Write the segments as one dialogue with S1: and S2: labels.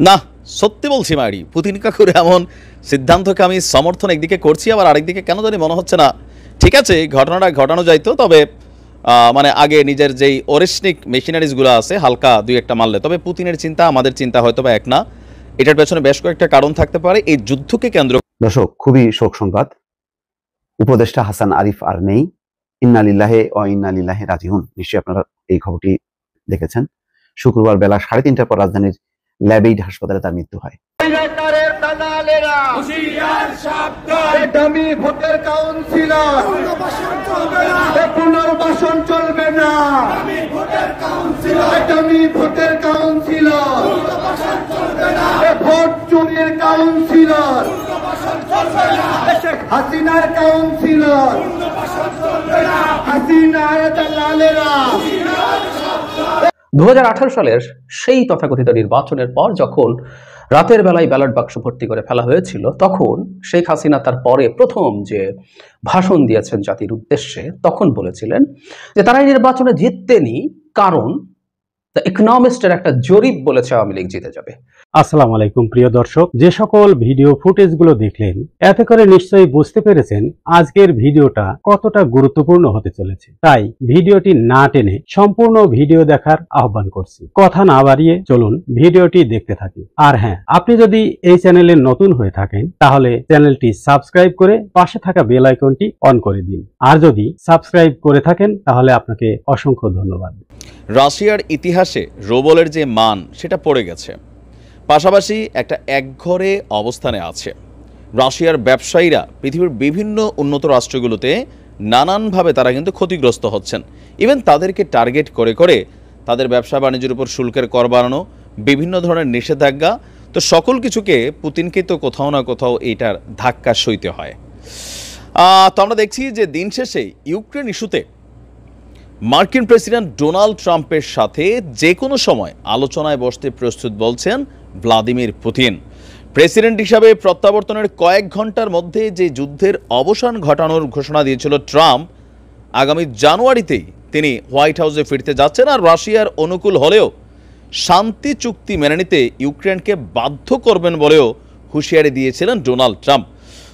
S1: না, সত্যি বলছি মাইরি, পুতিন কাকুর এমন সিদ্ধান্তকে আমি সমর্থন একদিকে করছি, আবার আরেকদিকে কেন জানি মনে হচ্ছে না। ঠিক আছে, ঘটনাটা ঘটানো যাইতো, তবে মানে আগে নিজের যেই ওরেশনিক মেশিনারিজগুলো আছে হালকা দুই একটা মারলে। তবে পুতিনের চিন্তা আমাদের চিন্তা হয়তো বা এক না। এটার পেছনে বেশ কয়েকটা কারণ থাকতে পারে এই যুদ্ধকে কেন্দ্র।
S2: দর্শক, খুবই শোক সংবাদ। উপদেষ্টা হাসান আরিফ আর নেই। ইন্না লিল্লাহি ওয়া ইন্না ইলাইহি রাজিউন। নিশ্চয়ই আপনারা এই খবরটি দেখেছেন। শুক্রবার বেলা 3:30টার পর রাজধানীর ল্যাবেইড হাসপাতালে তার মৃত্যু হয়।
S3: ভোটের কাউন্সিলর পুনর্বাসন চলবে না। ভোটের কাউন্সিলর ভোট চুরির কাউন্সিলর হাসিনার কাউন্সিলর হাসিনার দালালেরা।
S4: 2018 সালের সেই তথাকথিত নির্বাচনের পর যখন রাতের বেলায় ব্যালট বাক্স ভর্তি করে ফেলা হয়েছিল, তখন শেখ হাসিনা তার পরে প্রথম যে ভাষণ দিয়েছেন জাতির উদ্দেশ্যে, তখন বলেছিলেন যে তারা এই নির্বাচনে জিততেনি কারণ দ্য ইকোনমিস্টের একটা জরিপ বলেছে আওয়ামী লীগ জিতে যাবে।
S5: আসসালামু আলাইকুম প্রিয় দর্শক, যে সকল ভিডিও ফুটেজগুলো দেখলেন এতে করে নিশ্চয়ই বুঝতে পেরেছেন আজকের ভিডিওটা কতটা গুরুত্বপূর্ণ হতে চলেছে। তাই ভিডিওটি না টেনে সম্পূর্ণ ভিডিও দেখার আহ্বান করছি। কথা না বাড়িয়ে চলুন ভিডিওটি দেখতে থাকি। আর হ্যাঁ, আপনি যদি এই চ্যানেলে নতুন হয়ে থাকেন তাহলে চ্যানেলটি সাবস্ক্রাইব করে পাশে থাকা বেল আইকনটি অন করে দিন। আর যদি সাবস্ক্রাইব করে থাকেন তাহলে আপনাকে অসংখ্য ধন্যবাদ।
S1: রাশিয়ার ইতিহাসে রুবলের যে মান সেটা পড়ে গেছে, পাশাপাশি একটা একঘরে অবস্থানে আছে। রাশিয়ার ব্যবসায়ীরা পৃথিবীর বিভিন্ন উন্নত রাষ্ট্রগুলোতে নানানভাবে তারা কিন্তু ক্ষতিগ্রস্ত হচ্ছেন। ইভেন তাদেরকে টার্গেট করে করে তাদের ব্যবসা বাণিজ্যের উপর শুল্কের কর বাড়ানো, বিভিন্ন ধরনের নিষেধাজ্ঞা, তো সকল কিছুকে পুতিনকে তো কোথাও না কোথাও এইটার ধাক্কা সইতে হয়। তো আমরা দেখছি যে দিন শেষে ইউক্রেন ইস্যুতে মার্কিন প্রেসিডেন্ট ডোনাল্ড ট্রাম্পের সাথে যে কোনো সময় আলোচনায় বসতে প্রস্তুত বলছেন ভ্লাদিমির পুতিন। প্রেসিডেন্ট হিসাবে প্রত্যাবর্তনের কয়েক ঘন্টার মধ্যে যে যুদ্ধের অবসান ঘটানোর ঘোষণা দিয়েছিল ট্রাম্প, আগামী জানুয়ারিতেই তিনি হোয়াইট হাউসে ফিরতে যাচ্ছেন। আর রাশিয়ার অনুকূল হলেও শান্তি চুক্তি মেনে নিতে ইউক্রেনকে বাধ্য করবেন বলেও হুঁশিয়ারি দিয়েছিলেন ডোনাল্ড ট্রাম্প।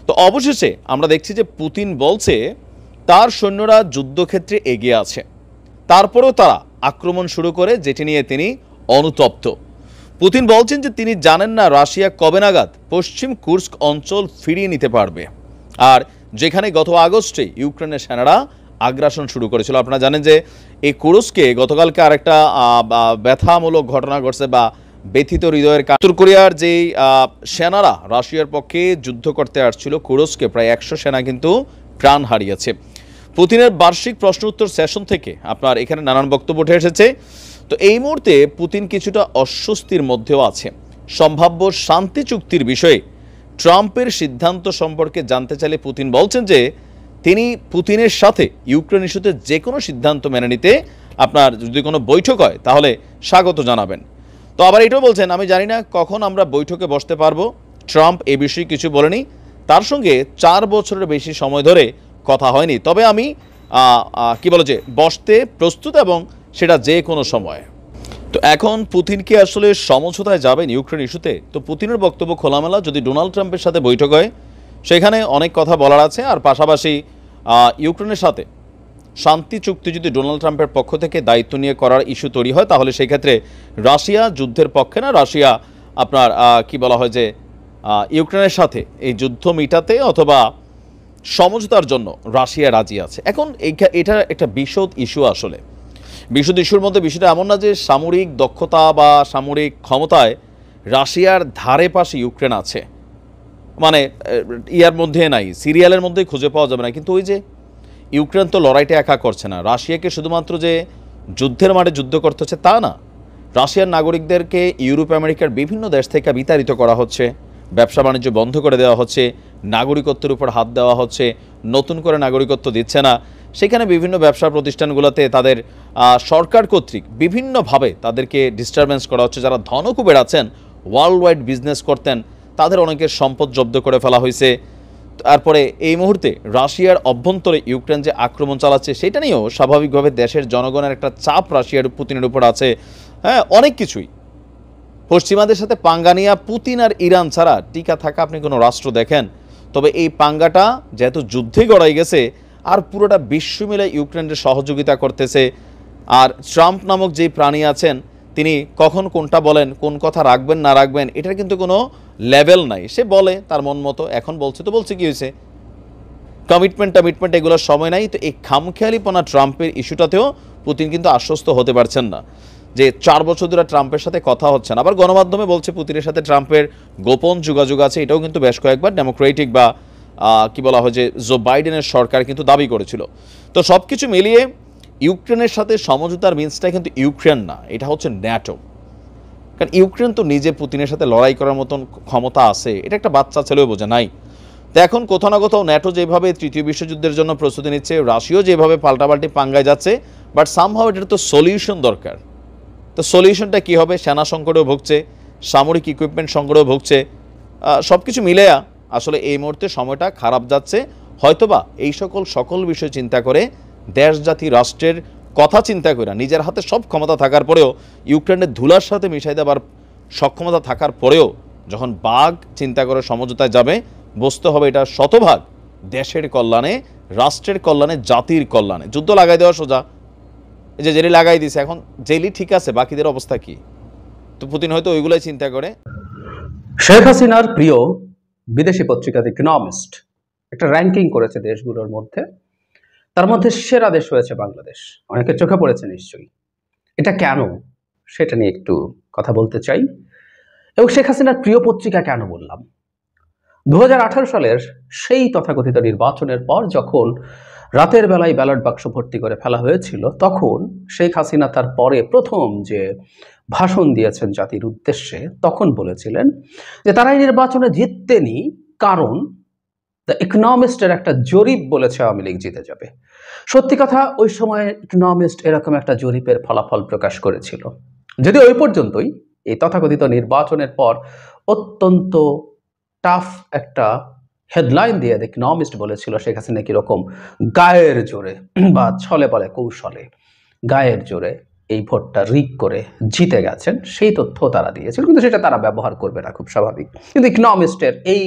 S1: তো অবশেষে আমরা দেখছি যে পুতিন বলছে তার সৈন্যরা যুদ্ধক্ষেত্রে এগিয়ে আছে, তারপরেও তারা আক্রমণ শুরু করে, যেটি নিয়ে তিনি অনুতপ্ত। পুতিন বলছেন যে তিনি জানেন না রাশিয়া কবে নাগাদ পশ্চিম কুর্স্ক অঞ্চল ফিরিয়ে নিতে পারবে, আর যেখানে গত আগস্টে ইউক্রেনের সেনারা আগ্রাসন শুরু করেছিল। আপনারা জানেন যে এই কুর্স্কে গতকালকে আরেকটা ব্যথামূলক ঘটনা ঘটছে বা ব্যথিত হৃদয়ের। উত্তর কোরিয়ার যেই সেনারা রাশিয়ার পক্ষে যুদ্ধ করতে আসছিল কুর্স্কে, প্রায় 100 সেনা কিন্তু প্রাণ হারিয়েছে। পুতিনের বার্ষিক প্রশ্ন উত্তর সেশন থেকে আপনার এখানে নানান বক্তব্য উঠে এসেছে। তো এই মুহূর্তে পুতিন কিছুটা অস্বস্তির মধ্যেও আছে। সম্ভাব্য শান্তি চুক্তির বিষয়ে ট্রাম্পের সিদ্ধান্ত সম্পর্কে জানতে চাইলে পুতিন বলছেন যে তিনি পুতিনের সাথে ইউক্রেন ইস্যুতে যে কোনো সিদ্ধান্ত মেনে নিতে, আপনার যদি কোনো বৈঠক হয় তাহলে স্বাগত জানাবেন। তো আবার এটাও বলছেন, আমি জানি না কখন আমরা বৈঠকে বসতে পারবো। ট্রাম্প এ বিষয়ে কিছু বলেনি, তার সঙ্গে 4 বছরের বেশি সময় ধরে কথা হয়নি, তবে আমি বসতে প্রস্তুত এবং সেটা যে কোনো সময়। তো এখন পুতিন কি আসলে সমঝোতায় যাবেন ইউক্রেন ইস্যুতে? তো পুতিনের বক্তব্য খোলামেলা, যদি ডোনাল্ড ট্রাম্পের সাথে বৈঠক হয় সেখানে অনেক কথা বলার আছে। আর পাশাপাশি ইউক্রেনের সাথে শান্তি চুক্তি যদি ডোনাল্ড ট্রাম্পের পক্ষ থেকে দায়িত্ব নিয়ে করার ইস্যু তৈরি হয় তাহলে সেই ক্ষেত্রে রাশিয়া যুদ্ধের পক্ষে না, রাশিয়া আপনার যে ইউক্রেনের সাথে এই যুদ্ধ মিটাতে অথবা সমঝোতার জন্য রাশিয়া রাজি আছে। এখন এটা একটা বিশদ ইস্যু। আসলে বিশদ ইস্যুর মধ্যে বিষয়টা এমন না যে সামরিক দক্ষতা বা সামরিক ক্ষমতায় রাশিয়ার ধারে পাশে ইউক্রেন আছে, মানে ইয়ার মধ্যে নাই, সিরিয়ালের মধ্যে খুঁজে পাওয়া যাবে না। কিন্তু ওই যে ইউক্রেন তো লড়াইটা একা করছে না, রাশিয়াকে শুধুমাত্র যে যুদ্ধের মাঠে যুদ্ধ করতে হচ্ছে তা না, রাশিয়ার নাগরিকদেরকে ইউরোপ আমেরিকার বিভিন্ন দেশ থেকে বিতাড়িত করা হচ্ছে, ব্যবসা বাণিজ্য বন্ধ করে দেওয়া হচ্ছে, নাগরিকত্বের উপর হাত দেওয়া হচ্ছে, নতুন করে নাগরিকত্ব দিচ্ছে না। সেখানে বিভিন্ন ব্যবসা প্রতিষ্ঠানগুলোতে তাদের সরকার কর্তৃক বিভিন্নভাবে তাদেরকে ডিস্টারবেন্স করা হচ্ছে। যারা ধনকুবের আছেন, ওয়ার্ল্ড ওয়াইড বিজনেস করতেন, তাদের অনেকের সম্পদ জব্দ করে ফেলা হয়েছে। তারপরে এই মুহূর্তে রাশিয়ার অভ্যন্তরে ইউক্রেন যে আক্রমণ চালাচ্ছে সেটা নিয়েও স্বাভাবিকভাবে দেশের জনগণের একটা চাপ রাশিয়ার পুতিনের উপর আছে। হ্যাঁ, অনেক কিছুই পশ্চিমাদের সাথে পাঙ্গা নিয়ে পুতিন আর ইরান ছাড়া টিকা থাকা আপনি কোনো রাষ্ট্র দেখেন? তবে এই পাঙ্গাটা যেহেতু যুদ্ধে গড়াই গেছে, আর পুরোটা বিশ্ব মিলে ইউক্রেনের সহযোগিতা করতেছে। আর ট্রাম্প নামক যেই প্রাণী আছেন, তিনি কখন কোনটা বলেন, কোন কথা রাখবেন না রাখবেন, এটার কিন্তু কোনো লেভেল নাই। সে বলে তার মন মতো, এখন বলছে তো বলছে, কি হয়েছে? কমিটমেন্ট এগুলোর সময় নাই। তো এই খামখেয়ালিপনা ট্রাম্পের ইস্যুটাতেও পুতিন কিন্তু আশ্বস্ত হতে পারছেন না যে 4 বছর ধরে ট্রাম্পের সাথে কথা হচ্ছে না। আবার গণমাধ্যমে বলছে পুতিনের সাথে ট্রাম্পের গোপন যোগাযোগ আছে। এটাও কিন্তু বেশ কয়েকবার ডেমোক্রেটিক বা কি বলা হয় যে জো বাইডেনের সরকার কিন্তু দাবি করেছিল। তো সব কিছু মিলিয়ে ইউক্রেনের সাথে সমঝোতার মিন্সটা কিন্তু ইউক্রেন না, এটা হচ্ছে ন্যাটো। কারণ ইউক্রেন তো নিজে পুতিনের সাথে লড়াই করার মতন ক্ষমতা আছে, এটা একটা বাচ্চা ছেলেও বোঝে নাই। তো এখন কোথাও না কোথাও ন্যাটো যেভাবে তৃতীয় বিশ্বযুদ্ধের জন্য প্রস্তুতি নিচ্ছে, রাশিয়াও যেভাবে পাল্টাপাল্টি পাঙ্গায় যাচ্ছে, বাট সামহাও এটার তো সলিউশন দরকার। তো সলিউশনটা কী হবে? সেনা সংকটেও ভুগছে, সামরিক ইকুইপমেন্ট সংকটেও ভুগছে। সব কিছু মিলে আসলে এই মুহূর্তে সময়টা খারাপ যাচ্ছে। হয়তোবা এই সকল বিষয় চিন্তা করে, দেশ জাতি রাষ্ট্রের কথা চিন্তা করে, নিজের হাতে সব ক্ষমতা থাকার পরেও, ইউক্রেনের ধুলার সাথে মিশাই দেওয়ার সক্ষমতা থাকার পরেও, যখন বাঘ চিন্তা করে সমঝোতায় যাবে, বুঝতে হবে এটা শতভাগ দেশের কল্যাণে, রাষ্ট্রের কল্যাণে, জাতির কল্যাণে। যুদ্ধ লাগাই দেওয়া সোজা, এই যে জেলি লাগাই দিছে, এখন জেলি ঠিক আছে, বাকিদের অবস্থা কি? তো পুতিন হয়তো ওইগুলাই চিন্তা করে।
S4: শেখ হাসিনার প্রিয় বিদেশি পত্রিকা দ্য ইকোনমিস্ট একটা র্যাঙ্কিং করেছে দেশগুলোর মধ্যে, তার মধ্যে সেরা দেশ হয়েছে বাংলাদেশ। অনেকে চোখে পড়েছে নিশ্চয়ই। এটা কেন, সেটা নিয়ে একটু কথা বলতে চাই। এবং শেখ হাসিনার প্রিয় পত্রিকা কেন বললাম? 2018 সালের সেই তথাকথিত নির্বাচনের পর যখন রাতের বেলায় ব্যালট বাক্স ভর্তি করে ফেলা হয়েছিল, তখন শেখ হাসিনা তার পরে প্রথম যে ভাষণ দিয়েছেন জাতির উদ্দেশ্যে, তখন বলেছিলেন যে তারা এই নির্বাচনে জিততেনি কারণ দ্য ইকোনমিস্টের একটা জরিপ বলেছে আওয়ামী লীগ জিতে যাবে। সত্যি কথা, ওই সময় ইকোনমিস্ট এরকম একটা জরিপের ফলাফল প্রকাশ করেছিল। যদি ওই পর্যন্তই, এই তথাকথিত নির্বাচনের পর অত্যন্ত টাফ একটা হেডলাইন দিয়ে দ্য ইকোনমিস্ট বলেছিল শেখ হাসিনা কিরকম গায়ের জোরে বা ছলে বলে কৌশলে গায়ের জোরে এই ভোটটা রিগ করে জিতে গেছেন, সেই তথ্য তারা দিয়েছিল। কিন্তু সেটা তারা ব্যবহার করবে না, খুব স্বাভাবিক। কিন্তু ইকোনমিস্টের এই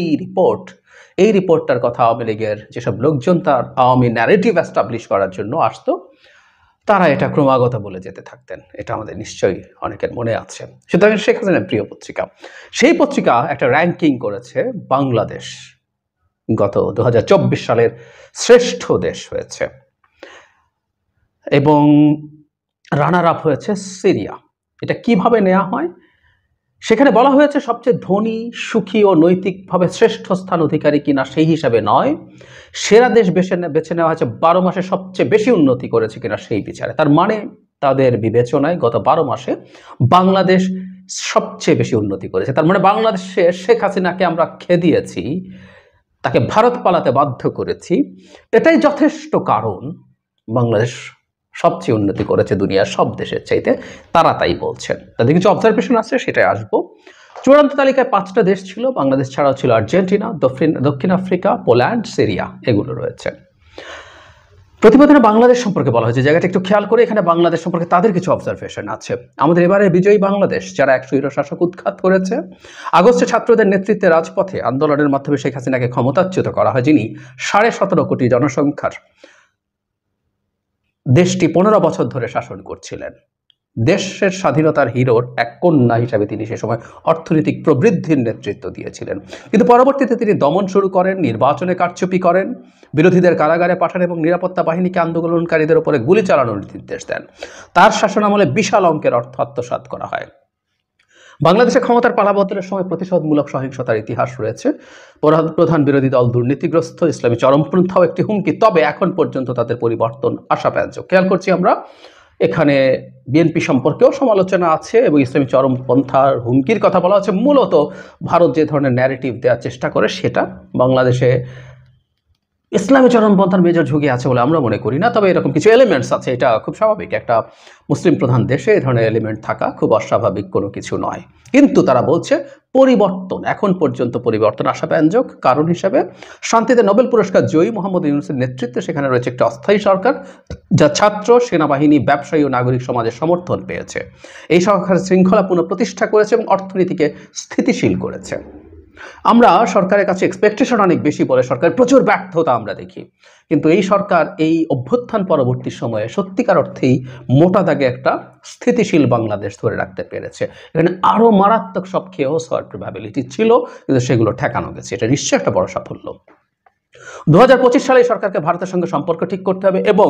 S4: রিপোর্টটার কথা আওয়ামী লীগের যেসব লোকজন তার আওয়ামী ন্যারেটিভ এস্টাবলিশ করার জন্য আসতো, তারা এটা ক্রমাগত বলে যেতে থাকতেন। এটা আমাদের নিশ্চয়ই অনেকের মনে আছে। সুতরাং শেখ হাসিনার প্রিয় পত্রিকা, সেই পত্রিকা একটা র্যাঙ্কিং করেছে বাংলাদেশ গত 2024 সালের শ্রেষ্ঠ দেশ হয়েছে, এবং রানার আপ হয়েছে সিরিয়া। এটা কিভাবে নেওয়া হয়? সেখানে বলা হয়েছে সবচেয়ে ধনী, সুখী ও নৈতিকভাবে শ্রেষ্ঠ স্থান অধিকারী কিনা সেই হিসাবে নয়, সেরা দেশ বেছে নেওয়া হয়েছে 12 মাসে সবচেয়ে বেশি উন্নতি করেছে কিনা সেই বিচারে। তার মানে তাদের বিবেচনায় গত 12 মাসে বাংলাদেশ সবচেয়ে বেশি উন্নতি করেছে। তার মানে বাংলাদেশে শেখ হাসিনাকে আমরা খেদিয়েছি, তাকে ভারত পালাতে বাধ্য করেছি, এটাই যথেষ্ট কারণ বাংলাদেশ সবচেয়ে উন্নতি করেছে দুনিয়ার সব দেশের চাইতে। তারা তাই বলছেন। তাদের কিছু অবজারভেশন আছে, সেটাই আসবো। চূড়ান্ত তালিকায় 5টা দেশ ছিল, বাংলাদেশ ছাড়াও ছিল আর্জেন্টিনা, দক্ষিণ আফ্রিকা, পোল্যান্ড, সিরিয়া, এগুলো রয়েছে। প্রতিবেদনে বাংলাদেশ সম্পর্কে বলা হয়েছে, জায়গাটা একটু খেয়াল করে, এখানে বাংলাদেশ সম্পর্কে তাদের কিছু অবজারভেশন আছে। আমাদের এবারে বিজয়ী বাংলাদেশ, যারা এক স্বৈরশাসক উৎখাত করেছে। আগস্টে ছাত্রদের নেতৃত্বে রাজপথে আন্দোলনের মাধ্যমে শেখ হাসিনাকে ক্ষমতাচ্যুত করা হয়, যিনি 17.5 কোটি জনসংখ্যার দেশটি 15 বছর ধরে শাসন করছিলেন। দেশের স্বাধীনতার হিরোর এক কন্যা হিসাবে তিনি সে সময় অর্থনৈতিক প্রবৃদ্ধির নেতৃত্ব দিয়েছিলেন। কিন্তু পরবর্তীতে তিনি দমন শুরু করেন, নির্বাচনে কারচুপি করেন, বিরোধীদের কারাগারে পাঠান এবং নিরাপত্তা বাহিনীকে আন্দোলনকারীদের উপরে গুলি চালানোর নির্দেশ দেন। তার শাসনামলে বিশাল অঙ্কের অর্থ আত্মসাৎ করা হয়। বাংলাদেশে ক্ষমতার পালাবদলের সময় প্রতিশোধমূলক সহিংসতার ইতিহাস রয়েছে। প্রধান বিরোধী দল দুর্নীতিগ্রস্ত, ইসলামী চরমপন্থাও একটি হুমকি, তবে এখন পর্যন্ত তাদের পরিবর্তন আশাব্যঞ্জক। খেয়াল করছি আমরা, এখানে বিএনপি সম্পর্কেও সমালোচনা আছে এবং ইসলামী চরমপন্থার হুমকির কথা বলা হচ্ছে। মূলত ভারত যে ধরনের ন্যারেটিভ দেওয়ার চেষ্টা করে, সেটা বাংলাদেশে ইসলামী চরমপন্থার মেজর ঝুঁকি আছে বলে আমরা মনে করি না, তবে এরকম কিছু এলিমেন্টস আছে, এটা খুব স্বাভাবিক। একটা মুসলিম প্রধান দেশে এই ধরনের এলিমেন্ট থাকা খুব অস্বাভাবিক কোনো কিছু নয়। কিন্তু তারা বলছে পরিবর্তন, এখন পর্যন্ত পরিবর্তন আশাব্যঞ্জক। কারণ হিসেবে শান্তিতে নোবেল পুরস্কার জয়ী মোহাম্মদ ইউনূসের নেতৃত্বে সেখানে রয়েছে একটি অস্থায়ী সরকার, যা ছাত্র, সেনাবাহিনী, ব্যবসায়ী ও নাগরিক সমাজের সমর্থন পেয়েছে। এই সরকার শৃঙ্খলা পুনঃপ্রতিষ্ঠা করেছে এবং অর্থনীতিকে স্থিতিশীল করেছে। আমরা সরকারের কাছে এক্সপেকটেশন অনেক বেশি বলে সরকারের প্রচুর ব্যর্থতা আমরা দেখি, কিন্তু এই সরকার এই অভ্যুত্থান পরবর্তী সময়ে সত্যিকার অর্থেই মোটা দাগে একটা স্থিতিশীল বাংলাদেশ ধরে রাখতে পেরেছে। এখানে আরও মারাত্মক সব খেয়েও হওয়ার প্রবাবিলিটি ছিল, কিন্তু সেগুলো ঠেকানো গেছে। এটা নিশ্চয়ই একটা বড় সাফল্য। 2025 সালে সরকারকে ভারতের সঙ্গে সম্পর্ক ঠিক করতে হবে এবং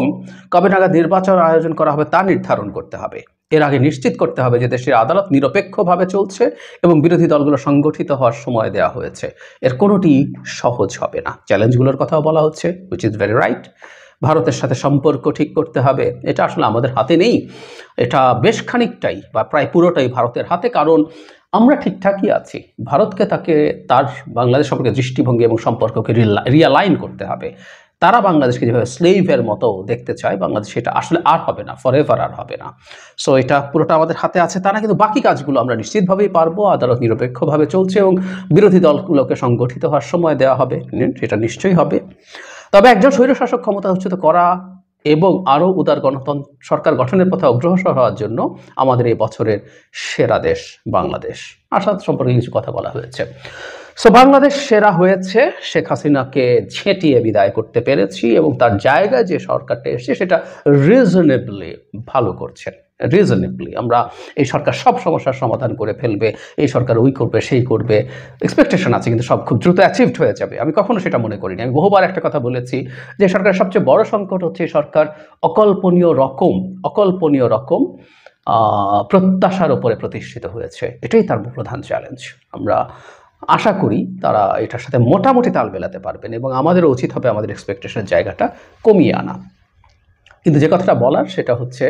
S4: কবে নাগাদ নির্বাচন আয়োজন করা হবে তা নির্ধারণ করতে হবে। এর আগে নিশ্চিত করতে হবে যে দেশের আদালত নিরপেক্ষভাবে চলছে এবং বিরোধী দলগুলো সংগঠিত হওয়ার সময় দেওয়া হয়েছে। এর কোনোটি সহজ হবে না। চ্যালেঞ্জগুলোর কথাও বলা হচ্ছে, হুইচ ইজ ভেরি রাইট। ভারতের সাথে সম্পর্ক ঠিক করতে হবে, এটা আসলে আমাদের হাতে নেই, এটা বেশ খানিকটাই বা প্রায় পুরোটাই ভারতের হাতে। কারণ আমরা ঠিকঠাকই আছি, ভারতকে তার বাংলাদেশ সম্পর্কে দৃষ্টিভঙ্গি এবং সম্পর্ককে রিয়ালাইন করতে হবে। তারা বাংলাদেশকে যেভাবে স্লেভের মতো দেখতে চায়, বাংলাদেশ সেটা আসলে আর হবে না, ফরএভার আর হবে না। সো এটা পুরোটা আমাদের হাতে আছে। তারা কিন্তু বাকি কাজগুলো আমরা নিশ্চিতভাবেই পারবো। আদালত নিরপেক্ষভাবে চলছে এবং বিরোধী দলগুলোকে সংগঠিত হওয়ার সময় দেওয়া হবে, সেটা নিশ্চয়ই হবে। তবে একজন স্বৈরশাসক ক্ষমতাচ্যুত করা এবং আরও উদার গণতন্ত্র সরকার গঠনের পথে অগ্রসর হওয়ার জন্য আমাদের এই বছরের সেরা দেশ বাংলাদেশ। আসাদ সম্পর্কে কিছু কথা বলা হয়েছে। সো বাংলাদেশ সেরা হয়েছে, শেখ হাসিনাকে ঝেঁটিয়ে বিদায় করতে পেরেছি এবং তার জায়গায় যে সরকারটা এসেছে সেটা রিজনেবলি ভালো করছে। রিজনেবলি আমরা এই সরকার সব সমস্যার সমাধান করে ফেলবে, এই সরকার ওই করবে সেই করবে, এক্সপেকটেশন আছে, কিন্তু সব খুব দ্রুত অ্যাচিভড হয়ে যাবে আমি কখনো সেটা মনে করিনি। আমি বহুবার একটা কথা বলেছি যে সরকারের সবচেয়ে বড় সংকট হচ্ছে সরকার অকল্পনীয় রকম প্রত্যাশার উপরে প্রতিষ্ঠিত হয়েছে। এটাই তার প্রধান চ্যালেঞ্জ। আমরা আশা করি তারা এটার সাথে মোটামুটি তাল মেলাতে পারবেন এবং আমাদেরও উচিত হবে আমাদের এক্সপেকটেশনের জায়গাটা কমিয়ে আনা। কিন্তু যে কথাটা বলার সেটা হচ্ছে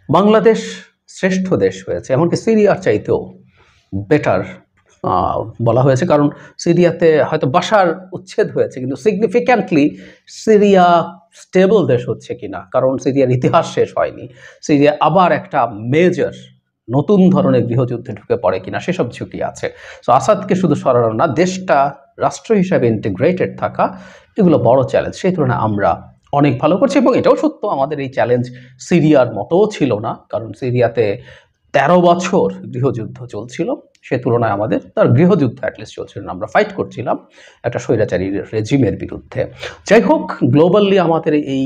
S4: বাংলাদেশ শ্রেষ্ঠ দেশ হয়েছে, এমনকি সিরিয়ার চাইতেও বেটার বলা হয়েছে। কারণ সিরিয়াতে হয়তো বাশার উচ্ছেদ হয়েছে, কিন্তু সিগনিফিক্যান্টলি সিরিয়া স্টেবল দেশ হচ্ছে কিনা, কারণ সিরিয়ার ইতিহাস শেষ হয়নি। সিরিয়া আবার একটা মেজর নতুন ধরনের গৃহযুদ্ধে ঢুকে পড়ে কিনা সেসব ঝুঁকি আছে। সো আসাদকে শুধু সরানো না, দেশটা রাষ্ট্র হিসাবে ইন্টিগ্রেটেড থাকা, এগুলো বড় চ্যালেঞ্জ। সেই তুলনায় আমরা অনেক ভালো করছি এবং এটাও সত্য আমাদের এই চ্যালেঞ্জ সিরিয়ার মতোও ছিল না, কারণ সিরিয়াতে 13 বছর গৃহযুদ্ধ চলছিল, সে তুলনায় আমাদের তার গৃহযুদ্ধ অ্যাটলিস্ট চলছিল না, আমরা ফাইট করছিলাম একটা স্বৈরাচারী রেজিমের বিরুদ্ধে। যাই হোক, গ্লোবালি আমাদের এই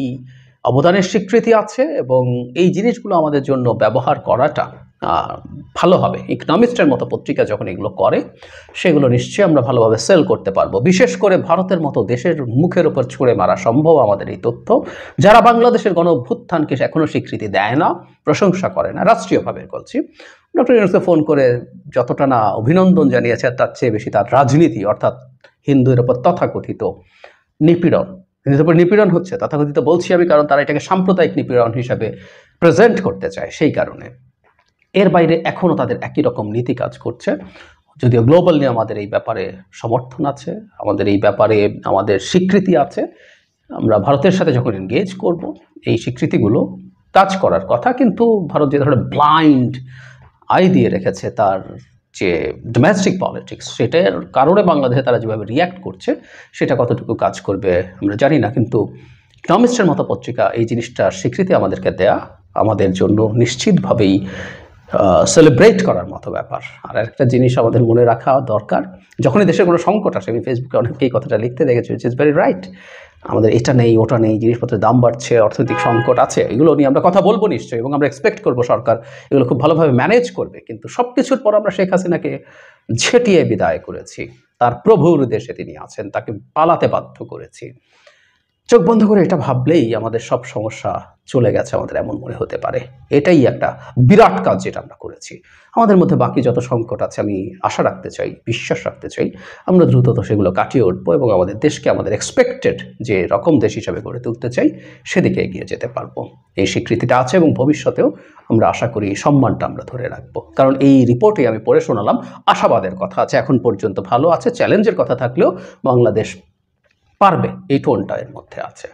S4: অবদানের স্বীকৃতি আছে এবং এই জিনিসগুলো আমাদের জন্য ব্যবহার করাটা ভালো হবে। ইকোনমিস্টের মতো পত্রিকা যখন এগুলো করে সেগুলো নিশ্চয়ই আমরা ভালোভাবে সেল করতে পারবো। বিশেষ করে ভারতের মতো দেশের মুখের উপর ছুঁড়ে মারা সম্ভব আমাদের এই তথ্য, যারা বাংলাদেশের গণ অভ্যুত্থানকে এখনও স্বীকৃতি দেয় না, প্রশংসা করে না, রাষ্ট্রীয়ভাবে বলছি। ডক্টর ইউনূসকে ফোন করে যতটা না অভিনন্দন জানিয়েছে তার চেয়ে বেশি তার রাজনীতি, অর্থাৎ হিন্দুদের উপর তথাকথিত নিপীড়ন, হিন্দুদের উপর নিপীড়ন হচ্ছে তথাকথিত বলছি আমি, কারণ তারা এটাকে সাম্প্রদায়িক নিপীড়ন হিসাবে প্রেজেন্ট করতে চায়, সেই কারণে। এর বাইরে এখনও তাদের একই রকম নীতি কাজ করছে, যদিও গ্লোবালি আমাদের এই ব্যাপারে সমর্থন আছে, আমাদের এই ব্যাপারে আমাদের স্বীকৃতি আছে। আমরা ভারতের সাথে যখন এনগেজ করব এই স্বীকৃতিগুলো কাজ করার কথা, কিন্তু ভারত যে ধরনের ব্লাইন্ড আই দিয়ে রেখেছে তার যে ডোমেস্টিক পলিটিক্স, সেটার কারণে বাংলাদেশে তারা যেভাবে রিয়্যাক্ট করছে সেটা কতটুকু কাজ করবে আমরা জানি না। কিন্তু ইকোনমিস্টের মতো পত্রিকা এই জিনিসটার স্বীকৃতি আমাদেরকে দেয়া আমাদের জন্য নিশ্চিতভাবেই সেলিব্রেট করার মতো ব্যাপার। আর একটা জিনিস আমাদের মনে রাখা দরকার, যখনই দেশের কোনো সংকট আসে, আমি ফেসবুকে অনেকেই কথাটা লিখতে দেখেছি, ইট ইজ ভেরি রাইট, আমাদের এটা নেই ওটা নেই, জিনিসপত্রের দাম বাড়ছে, অর্থনৈতিক সংকট আছে, এগুলো নিয়ে আমরা কথা বলবো নিশ্চয়ই এবং আমরা এক্সপেক্ট করবো সরকার এগুলো খুব ভালোভাবে ম্যানেজ করবে। কিন্তু সব কিছুর পর আমরা শেখ হাসিনাকে ঝেঁটিয়ে বিদায় করেছি, তার প্রভুর দেশে তিনি আছেন, তাকে পালাতে বাধ্য করেছি। চোখ বন্ধ করে এটা ভাবলেই আমাদের সব সমস্যা চলে গেছে আমাদের এমন মনে হতে পারে। এটাই একটা বিরাট কাজ যেটা আমরা করেছি। আমাদের মধ্যে বাকি যত সংকট আছে আমি আশা রাখতে চাই, বিশ্বাস রাখতে চাই আমরা দ্রুতত সেগুলো কাটিয়ে উঠবো এবং আমাদের দেশকে আমাদের এক্সপেক্টেড যে রকম দেশ হিসাবে গড়ে তুলতে চাই সেদিকে এগিয়ে যেতে পারবো। এই স্বীকৃতিটা আছে এবং ভবিষ্যতেও আমরা আশা করি সম্মানটা আমরা ধরে রাখবো। কারণ এই রিপোর্টে আমি পড়ে শোনালাম আশাবাদের কথা আছে, এখন পর্যন্ত ভালো আছে, চ্যালেঞ্জের কথা থাকলেও বাংলাদেশ পারবে, এই টোনটা এর মধ্যে আছে।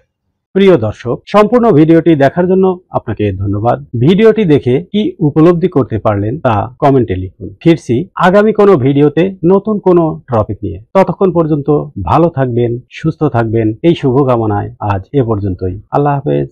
S5: প্রিয় দর্শক, সম্পূর্ণ ভিডিওটি দেখার জন্য আপনাকে ধন্যবাদ। ভিডিওটি দেখে কি উপলব্ধি করতে পারলেন তা কমেন্টে লিখুন। ফিরছি আগামী কোনো ভিডিওতে নতুন কোনো টপিক নিয়ে। ততক্ষণ পর্যন্ত ভালো থাকবেন, সুস্থ থাকবেন, এই শুভকামনায় আজ এ পর্যন্তই। আল্লাহ হাফেজ।